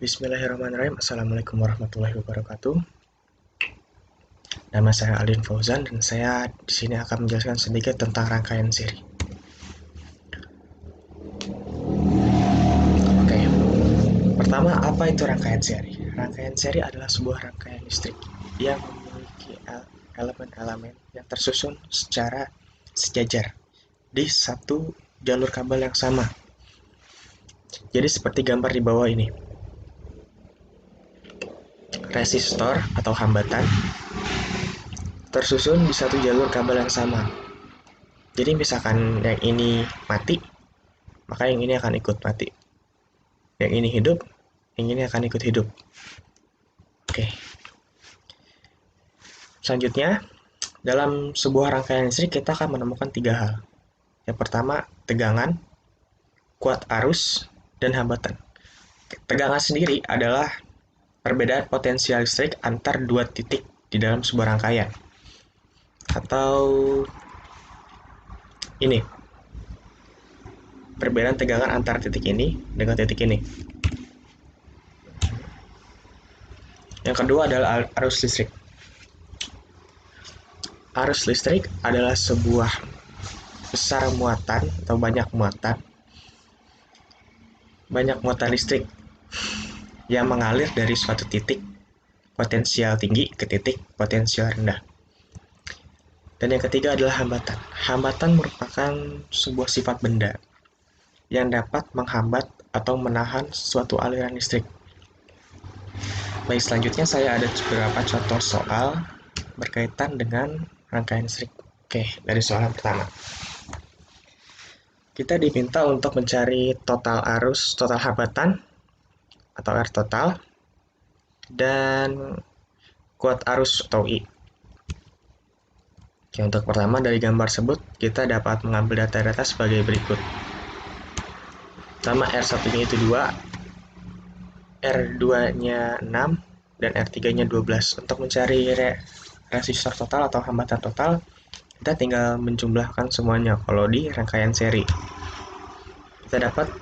Bismillahirrahmanirrahim. Assalamualaikum warahmatullahi wabarakatuh. Nama saya Aldin Fauzan dan saya di sini akan menjelaskan sedikit tentang rangkaian seri. Oke. Pertama, apa itu rangkaian seri? Rangkaian seri adalah sebuah rangkaian listrik yang memiliki elemen-elemen yang tersusun secara sejajar di satu jalur kabel yang sama. Jadi seperti gambar di bawah ini. Resistor atau hambatan tersusun di satu jalur kabel yang sama. Jadi misalkan yang ini mati, maka yang ini akan ikut mati. Yang ini hidup, yang ini akan ikut hidup. Oke. Selanjutnya, dalam sebuah rangkaian listrik kita akan menemukan tiga hal. Yang pertama, tegangan, kuat arus, dan hambatan. Tegangan sendiri adalah perbedaan potensial listrik antar dua titik di dalam sebuah rangkaian. Atau ini, perbedaan tegangan antar titik ini dengan titik ini. Yang kedua adalah arus listrik. Arus listrik adalah sebuah besar muatan atau banyak muatan listrik yang mengalir dari suatu titik potensial tinggi ke titik potensial rendah. Dan yang ketiga adalah hambatan. Hambatan merupakan sebuah sifat benda yang dapat menghambat atau menahan suatu aliran listrik. Baik, selanjutnya saya ada beberapa contoh soal berkaitan dengan rangkaian listrik. Oke, dari soal yang pertama. Kita diminta untuk mencari total arus, total hambatan atau R total, dan kuat arus atau I. Oke, untuk pertama dari gambar tersebut kita dapat mengambil data-data sebagai berikut. Pertama, R1-nya itu 2, R2-nya 6, dan R3-nya 12. Untuk mencari resistor total atau hambatan total, kita tinggal menjumlahkan semuanya kalau di rangkaian seri. Kita dapat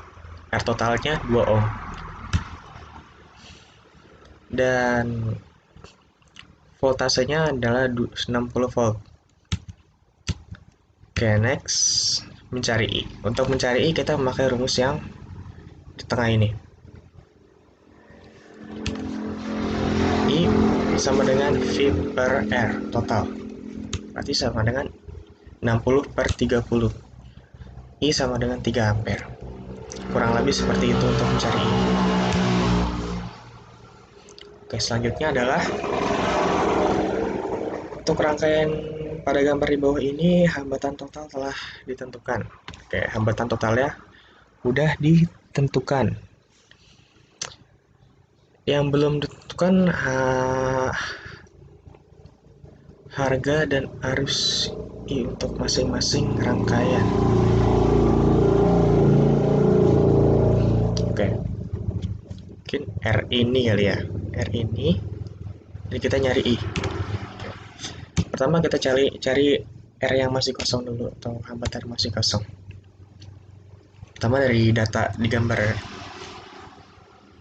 R totalnya 2 ohm. Dan voltasenya adalah 60 volt. Oke, next, mencari I. Untuk mencari I kita memakai rumus yang di tengah ini. I sama dengan V per R total. Berarti sama dengan 60 per 30. I sama dengan 3 ampere. Kurang lebih seperti itu untuk mencari I. Oke, selanjutnya adalah untuk rangkaian pada gambar di bawah ini hambatan total telah ditentukan. Oke, hambatan totalnya udah ditentukan. Yang belum ditentukan harga dan arus I untuk masing-masing rangkaian. Oke, mungkin R ini kali ya, R ini. Jadi kita nyari I. Oke. Pertama kita cari R yang masih kosong dulu atau hambatan masih kosong. Pertama dari data di gambar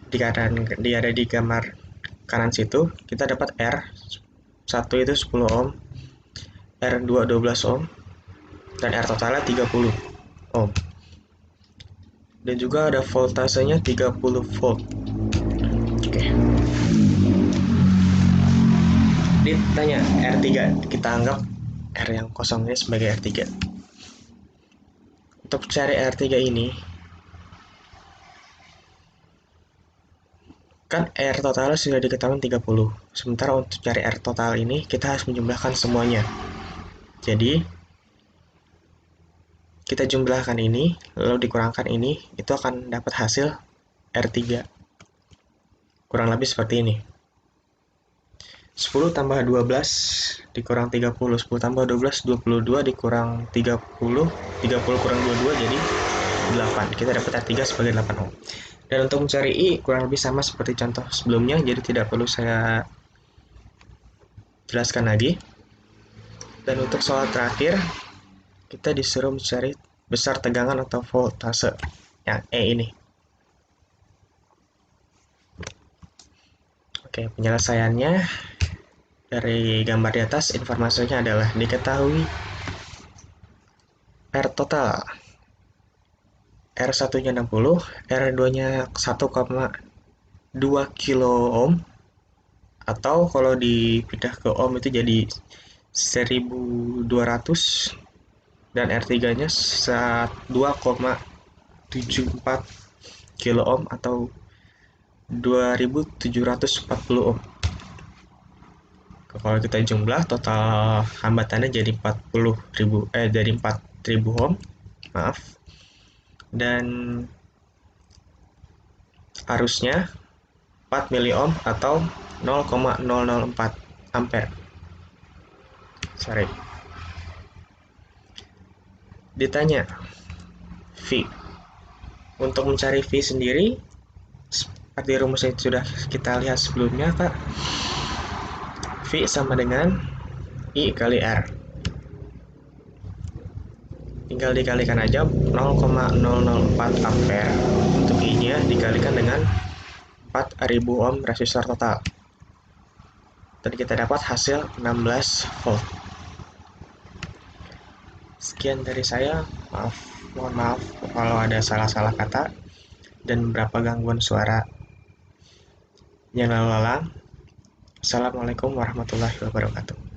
ada di gambar kanan situ, kita dapat R1 itu 10 ohm, R2 12 ohm, dan R totalnya 30 ohm. Dan juga ada voltasenya 30 volt. Oke. Ditanya R3, kita anggap R yang kosong ini sebagai R3. Untuk cari R3 ini, kan R totalnya sudah diketahui 30. Sementara untuk cari R total ini, kita harus menjumlahkan semuanya. Jadi, kita jumlahkan ini, lalu dikurangkan ini, itu akan dapat hasil R3. Kurang lebih seperti ini. 10 tambah 12 dikurang 30, 10 tambah 12, 22 dikurang 30, 30 kurang 22 jadi 8. Kita dapat R3 sebagai 8 ohm. Dan untuk mencari I kurang lebih sama seperti contoh sebelumnya, jadi tidak perlu saya jelaskan lagi. Dan untuk soal terakhir, kita disuruh mencari besar tegangan atau voltase yang E ini. Oke, penyelesaiannya dari gambar di atas, informasinya adalah diketahui R total R1-nya 60, R2-nya 1,2 kilo ohm, atau kalau dipindah ke ohm itu jadi 1200, dan R3-nya 2,74 kilo ohm atau 2740 ohm. Kalau kita jumlah total hambatannya jadi 4000 ohm, maaf. Dan arusnya 4 miliohm atau 0,004 ampere. Sorry. Ditanya V. Untuk mencari V sendiri, seperti rumus yang sudah kita lihat sebelumnya, Kak, V sama dengan I kali R. Tinggal dikalikan aja 0,004 ampere untuk I-nya dikalikan dengan 4000 ohm resistor total. Dan kita dapat hasil 16 volt. Sekian dari saya, mohon maaf kalau ada salah-salah kata dan beberapa gangguan suara yang lalu lalang. Assalamualaikum warahmatullahi wabarakatuh.